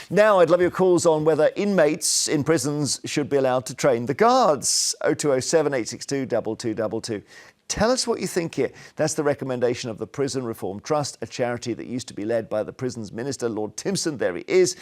Now, I'd love your calls on whether inmates in prisons should be allowed to train the guards. 0207 862 2222. Tell us what you think here. That's the recommendation of the Prison Reform Trust, a charity that used to be led by the prisons minister, Lord Timpson. There he is.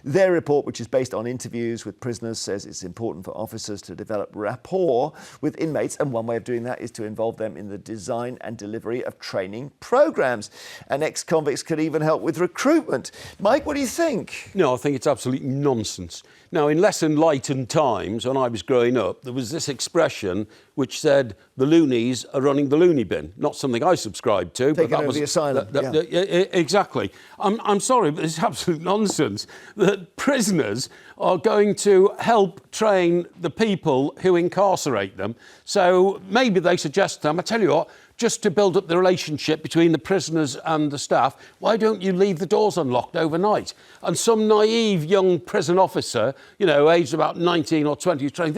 Their report, which is based on interviews with prisoners, says it's important for officers to develop rapport with inmates, and one way of doing that is to involve them in the design and delivery of training programs. And ex-convicts could even help with recruitment. Mike, what do you think? No, I think it's absolutely nonsense. Now, in less enlightened times, when I was growing up, there was this expression which said the loonies are running the loony bin. Not something I subscribed to. Taking over the asylum. Exactly. I'm sorry, but it's absolute nonsense that prisoners are going to help train the people who incarcerate them. So maybe they suggest to them, I tell you what, just to build up the relationship between the prisoners and the staff, why don't you leave the doors unlocked overnight? And some naive young prison officer, you know, aged about 19 or 20, is training.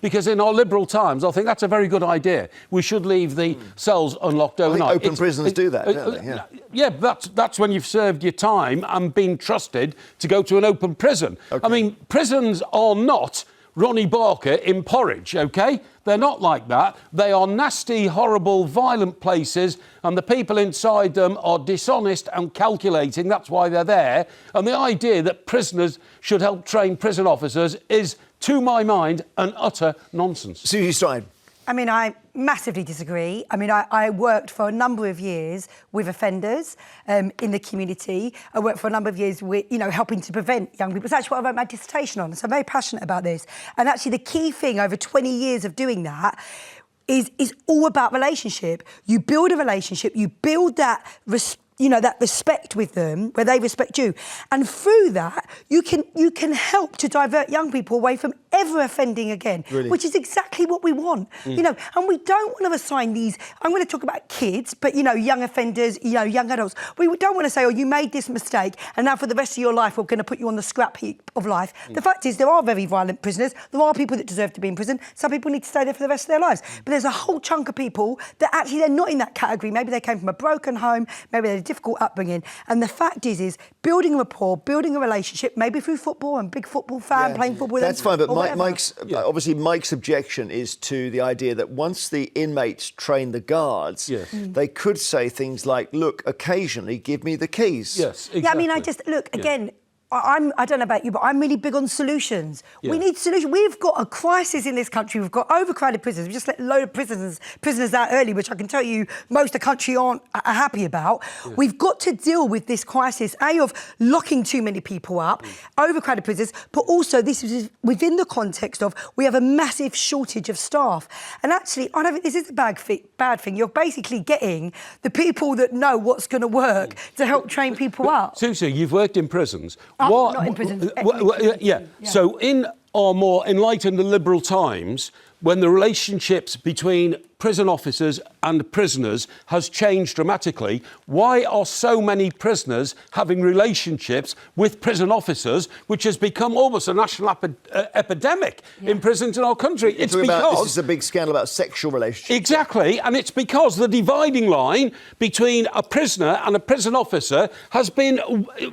Because in our liberal times, I think that's a very good idea. We should leave the cells unlocked overnight. I think open prisons do that, don't they? Yeah, that's when you've served your time and been trusted to go to an open prison. Okay. I mean, prisons are not Ronnie Barker in Porridge, OK? They're not like that. They are nasty, horrible, violent places, and the people inside them are dishonest and calculating. That's why they're there. And the idea that prisoners should help train prison officers is, to my mind, an utter nonsense. Suzy Stride. I mean, I massively disagree. I mean, I worked for a number of years with offenders in the community. I worked for a number of years with, you know, helping to prevent young people. It's actually what I wrote my dissertation on, so I'm very passionate about this. And actually the key thing over 20 years of doing that is all about relationship. You build a relationship, you build that that respect with them, where they respect you. And through that, you can help to divert young people away from ever offending again, really? Which is exactly what we want. You know, and we don't want to assign these, I'm going to talk about kids, but, you know, young offenders, you know, young adults. We don't want to say, oh, you made this mistake, and now for the rest of your life, we're going to put you on the scrap heap of life. The fact is, there are very violent prisoners. There are people that deserve to be in prison. Some people need to stay there for the rest of their lives. But there's a whole chunk of people that actually, they're not in that category. Maybe they came from a broken home, maybe they're difficult upbringing, and the fact is building a rapport, building a relationship, maybe through football and big football fan playing football with them. That's fine, but Mike's objection is to the idea that once the inmates train the guards, they could say things like, "Look, occasionally give me the keys." Yes, exactly. Yeah, I mean, I just look again. I don't know about you, but I'm really big on solutions. We need solutions. We've got a crisis in this country. We've got overcrowded prisons. We just let a load of prisoners out early, which I can tell you most of the country are happy about. We've got to deal with this crisis, of locking too many people up, overcrowded prisons, but also this is within the context of we have a massive shortage of staff. And actually, I don't think this is a bad thing. You're basically getting the people that know what's going to work to help train people up. Suzy, you've worked in prisons. Not in prison. So in our more enlightened and liberal times, when the relationships between prison officers and prisoners has changed dramatically, why are so many prisoners having relationships with prison officers, which has become almost a national epidemic in prisons in our country? It's because this is a big scandal about sexual relationships. Exactly, and it's because the dividing line between a prisoner and a prison officer has been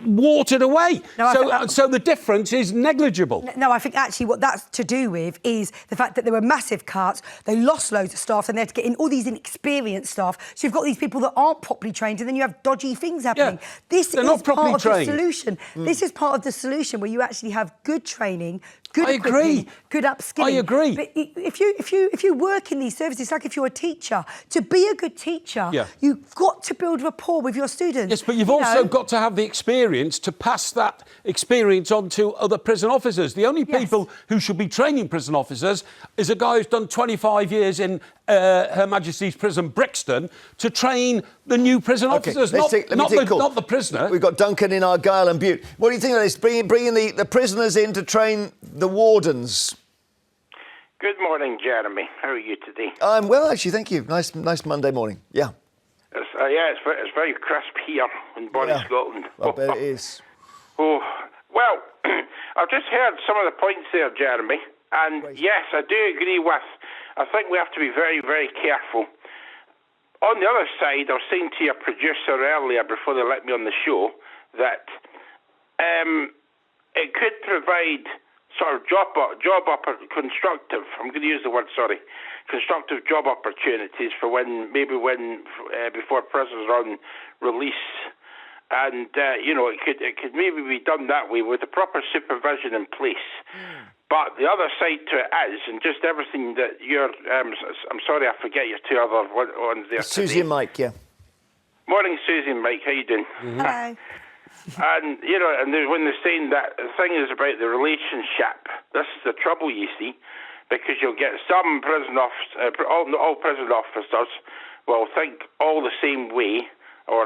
watered away. So the difference is negligible. No, I think actually what that's to do with is the fact that there were massive cuts, they lost loads of staff, and they had to get in all these inexperienced staff. So you've got these people that aren't properly trained, and then you have dodgy things happening. This is part of the solution. This is part of the solution where you actually have good training, good equipment, good upskilling. I agree. But if you work in these services, like if you're a teacher, to be a good teacher, you've got to build rapport with your students. Yes, but you've also got to have the experience to pass that experience on to other prison officers. The only people who should be training prison officers is a guy who's done 25 years in Her Majesty's Prison Brixton to train the new prison officers, not the prisoner. We've got Duncan in Argyll and Butte. What do you think of this, bringing the prisoners in to train the wardens? Good morning, Jeremy. How are you today? I'm well, actually, thank you. Nice Monday morning. Yeah. It's very crisp here in Bonnie, Scotland. I bet it is. Oh, well, I've just heard some of the points there, Jeremy, and yes, I do agree with. I think we have to be very, very careful. On the other side, I was saying to your producer earlier before they let me on the show that it could provide sort of constructive, I'm going to use the word, constructive job opportunities for before prisoners are on release. And, it could maybe be done that way with the proper supervision in place. But the other side to it is, and just everything that you're, I'm sorry I forget your two other ones there Susie and Mike, yeah. Morning, Susie and Mike, how you doing? Hello. And, when they're saying that, the thing is about the relationship, this is the trouble, you see, because you'll get some prison officers, all prison officers will think all the same way or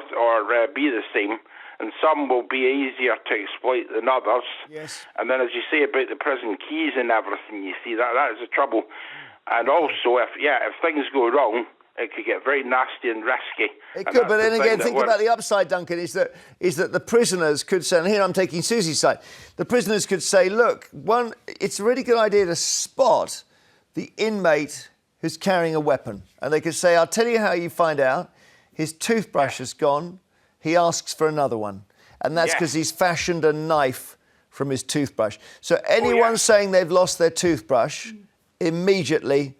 be the same, and some will be easier to exploit than others. Yes. And then, as you say about the prison keys and everything, you see, that is the trouble. And also, if things go wrong, it could get very nasty and risky. It could, but then again, think about the upside, Duncan, is that the prisoners could say, and here I'm taking Susie's side, the prisoners could say, look, it's a really good idea to spot the inmate who's carrying a weapon. And they could say, I'll tell you how you find out. His toothbrush has gone. He asks for another one. And that's because he's fashioned a knife from his toothbrush. So anyone saying they've lost their toothbrush, immediately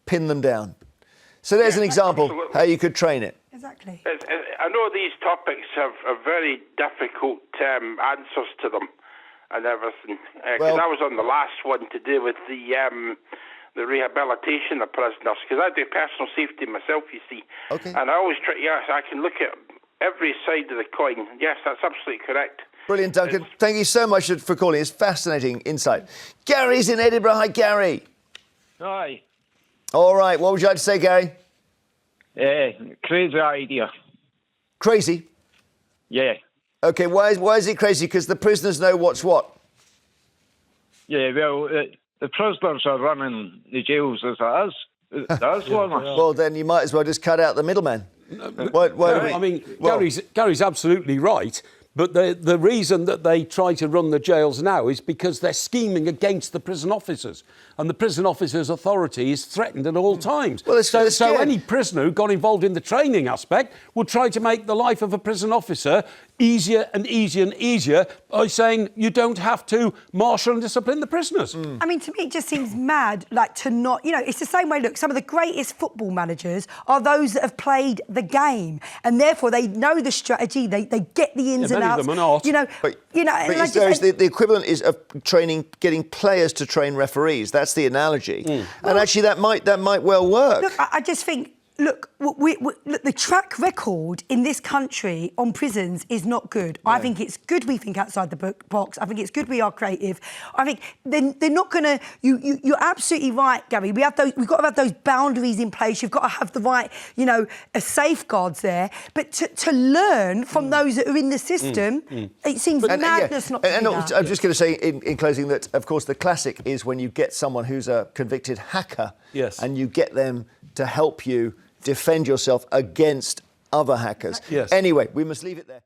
pin them down. So there's an example how you could train it. Exactly. I know these topics have very difficult answers to them and everything. Because I was on the last one to do with the rehabilitation of prisoners, because I do personal safety myself, you see. Okay. And I always try, I can look at every side of the coin. Yes, that's absolutely correct. Brilliant, Duncan. Thank you so much for calling. It's fascinating insight. Gary's in Edinburgh. Hi, Gary. Hi. All right, what would you like to say, Gary? Crazy idea. Crazy? Yeah. OK, why is it crazy? Because the prisoners know what's what? Yeah, well, the prisoners are running the jails as it is. That's one. Well, then you might as well just cut out the middleman. Gary's absolutely right. But the reason that they try to run the jails now is because they're scheming against the prison officers. And the prison officers' authority is threatened at all times. Well, so any prisoner who got involved in the training aspect will try to make the life of a prison officer easier and easier and easier by saying you don't have to marshal and discipline the prisoners. I mean, to me, it just seems mad, to not... it's the same way, look, some of the greatest football managers are those that have played the game, and therefore they know the strategy, they get the ins and outs. Many of them are not. But the equivalent is of getting players to train referees. That's the analogy. And actually, that might well work. Look, I just think... Look, the track record in this country on prisons is not good. No. I think it's good we think outside the box. I think it's good we are creative. I think they're not going to... You're absolutely right, Gary. We've got to have those boundaries in place. You've got to have the right, safeguards there. But to learn from those that are in the system, it seems madness not to do that. I'm just going to say in closing that, of course, the classic is when you get someone who's a convicted hacker and you get them to help you defend yourself against other hackers. Yes. Anyway, we must leave it there.